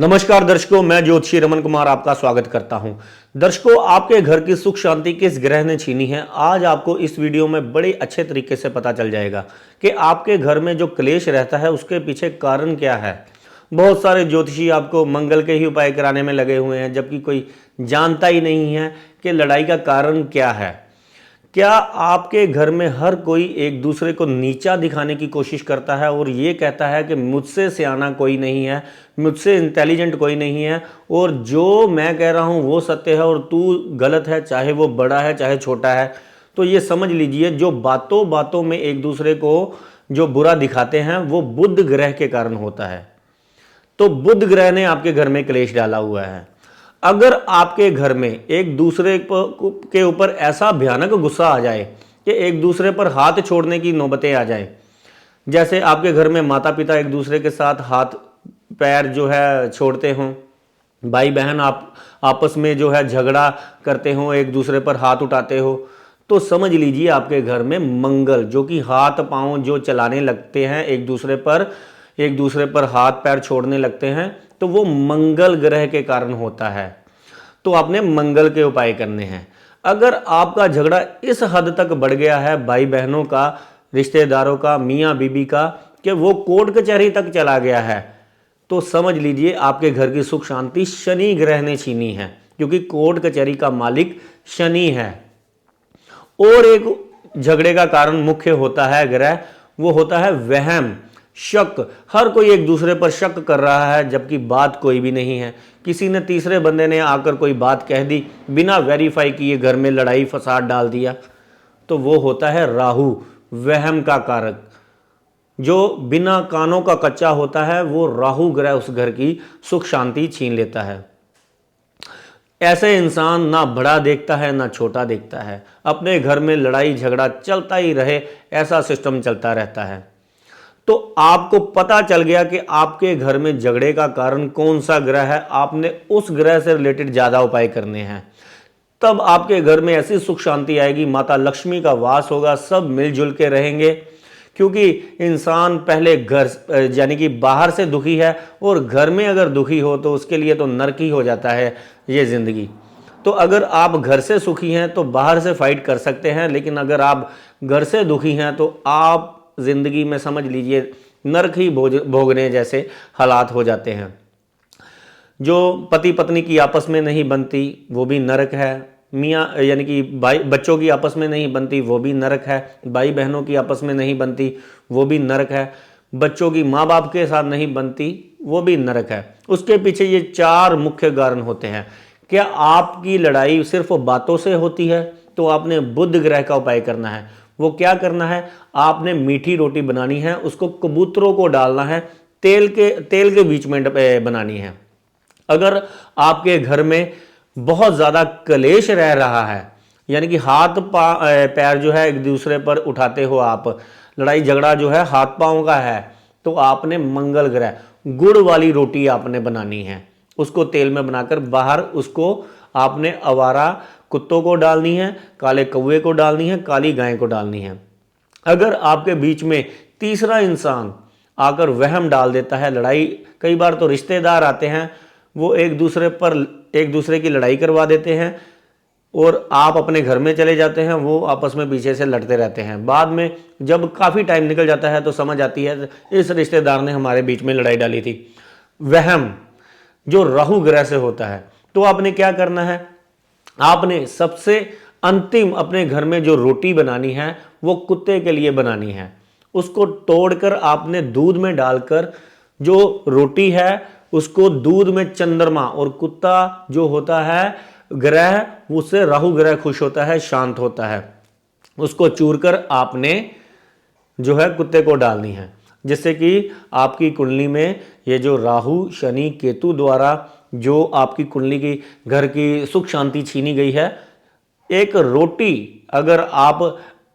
नमस्कार दर्शकों, मैं ज्योतिषी रमन कुमार आपका स्वागत करता हूं। दर्शकों, आपके घर की सुख शांति किस ग्रह ने छीनी है, आज आपको इस वीडियो में बड़े अच्छे तरीके से पता चल जाएगा कि आपके घर में जो क्लेश रहता है उसके पीछे कारण क्या है। बहुत सारे ज्योतिषी आपको मंगल के ही उपाय कराने में लगे हुए हैं, जबकि कोई जानता ही नहीं है कि लड़ाई का कारण क्या है। क्या आपके घर में हर कोई एक दूसरे को नीचा दिखाने की कोशिश करता है और ये कहता है कि मुझसे सियाना कोई नहीं है, मुझसे इंटेलिजेंट कोई नहीं है, और जो मैं कह रहा हूँ वो सत्य है और तू गलत है, चाहे वो बड़ा है चाहे छोटा है। तो ये समझ लीजिए, जो बातों बातों में एक दूसरे को जो बुरा दिखाते हैं वो बुध ग्रह के कारण होता है। तो बुध ग्रह ने आपके घर में क्लेश डाला हुआ है। अगर आपके घर में एक दूसरे के ऊपर ऐसा भयानक गुस्सा आ जाए कि एक दूसरे पर हाथ छोड़ने की नौबतें आ जाए, जैसे आपके घर में माता पिता एक दूसरे के साथ हाथ पैर जो है छोड़ते हों, भाई बहन आप आपस में जो है झगड़ा करते हो, एक दूसरे पर हाथ उठाते हो, तो समझ लीजिए आपके घर में मंगल, जो कि हाथ पांव जो चलाने लगते हैं एक दूसरे पर हाथ पैर छोड़ने लगते हैं, तो वो मंगल ग्रह के कारण होता है। तो आपने मंगल के उपाय करने हैं। अगर आपका झगड़ा इस हद तक बढ़ गया है, भाई बहनों का, रिश्तेदारों का, मियाँ बीबी का, कि वो कोर्ट कचहरी तक चला गया है, तो समझ लीजिए आपके घर की सुख शांति शनि ग्रह ने छीनी है, क्योंकि कोर्ट कचहरी का मालिक शनि है। और एक झगड़े का कारण मुख्य होता है ग्रह, वो होता है वहम, शक। हर कोई एक दूसरे पर शक कर रहा है, जबकि बात कोई भी नहीं है। किसी ने, तीसरे बंदे ने आकर कोई बात कह दी, बिना वेरीफाई किए घर में लड़ाई फसाद डाल दिया, तो वो होता है राहु, वहम का कारक। जो बिना कानों का कच्चा होता है, वो राहु ग्रह उस घर की सुख शांति छीन लेता है। ऐसे इंसान ना बड़ा देखता है ना छोटा देखता है, अपने घर में लड़ाई झगड़ा चलता ही रहे, ऐसा सिस्टम चलता रहता है। तो आपको पता चल गया कि आपके घर में झगड़े का कारण कौन सा ग्रह है, आपने उस ग्रह से रिलेटेड ज्यादा उपाय करने हैं। तब आपके घर में ऐसी सुख शांति आएगी, माता लक्ष्मी का वास होगा, सब मिलजुल के रहेंगे। क्योंकि इंसान पहले घर यानी कि बाहर से दुखी है, और घर में अगर दुखी हो तो उसके लिए तो नरक ही हो जाता है ये जिंदगी। तो अगर आप घर से सुखी हैं तो बाहर से फाइट कर सकते हैं, लेकिन अगर आप घर से दुखी हैं तो आप जिंदगी में समझ लीजिए नरक ही भोगने जैसे हालात हो जाते हैं। जो पति पत्नी की आपस में नहीं बनती वो भी नरक है, मियाँ यानी कि भाई बच्चों की आपस में नहीं बनती वो भी नरक है, भाई बहनों की आपस में नहीं बनती वो भी नरक है, बच्चों की माँ बाप के साथ नहीं बनती वो भी नरक है। उसके पीछे ये चार मुख्य कारण होते हैं। क्या आपकी लड़ाई सिर्फ बातों से होती है, तो आपने बुध ग्रह का उपाय करना है। वो क्या करना है, आपने मीठी रोटी बनानी है, उसको कबूतरों को डालना है, तेल के बीच में बनानी है। अगर आपके घर में बहुत ज्यादा कलेश रह रहा है, यानी कि हाथ पैर जो है एक दूसरे पर उठाते हो आप, लड़ाई झगड़ा जो है हाथ पांव का है, तो आपने मंगल ग्रह गुड़ वाली रोटी आपने बनानी है, उसको तेल में बनाकर बाहर उसको आपने आवारा कुत्तों को डालनी है, काले कौवे को डालनी है, काली गाय को डालनी है। अगर आपके बीच में तीसरा इंसान आकर वहम डाल देता है, लड़ाई, कई बार तो रिश्तेदार आते हैं, वो एक दूसरे की लड़ाई करवा देते हैं, और आप अपने घर में चले जाते हैं, वो आपस में पीछे से लड़ते रहते हैं। बाद में जब काफ़ी टाइम निकल जाता है तो समझ आती है इस रिश्तेदार ने हमारे बीच में लड़ाई डाली थी। वहम जो राहु ग्रह से होता है। तो आपने क्या करना है, आपने सबसे अंतिम अपने घर में जो रोटी बनानी है वो कुत्ते के लिए बनानी है। उसको तोड़कर आपने दूध में डालकर, जो रोटी है उसको दूध में चंद्रमा, और कुत्ता जो होता है ग्रह, उससे राहु ग्रह खुश होता है, शांत होता है, उसको चूरकर आपने जो है कुत्ते को डालनी है, जिससे कि आपकी कुंडली में ये जो राहु शनि केतु द्वारा जो आपकी कुंडली की घर की सुख शांति छीनी गई है, एक रोटी अगर आप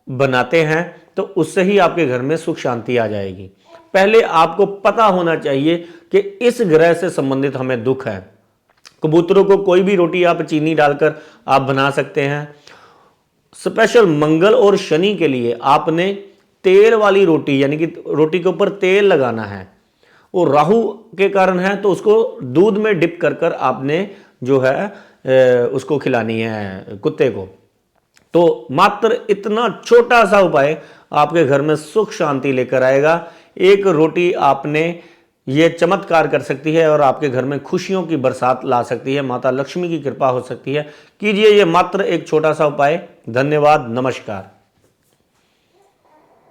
बनाते हैं तो उससे ही आपके घर में सुख शांति आ जाएगी। पहले आपको पता होना चाहिए कि इस ग्रह से संबंधित हमें दुख है। कबूतरों को कोई भी रोटी आप चीनी डालकर आप बना सकते हैं। स्पेशल मंगल और शनि के लिए आपने तेल वाली रोटी, यानी कि रोटी के ऊपर तेल लगाना है, वो राहु के कारण है, तो उसको दूध में डिप कर कर आपने जो है उसको खिलानी है कुत्ते को। तो मात्र इतना छोटा सा उपाय आपके घर में सुख शांति लेकर आएगा। एक रोटी आपने ये चमत्कार कर सकती है और आपके घर में खुशियों की बरसात ला सकती है, माता लक्ष्मी की कृपा हो सकती है। कीजिए ये मात्र एक छोटा सा उपाय। धन्यवाद, नमस्कार।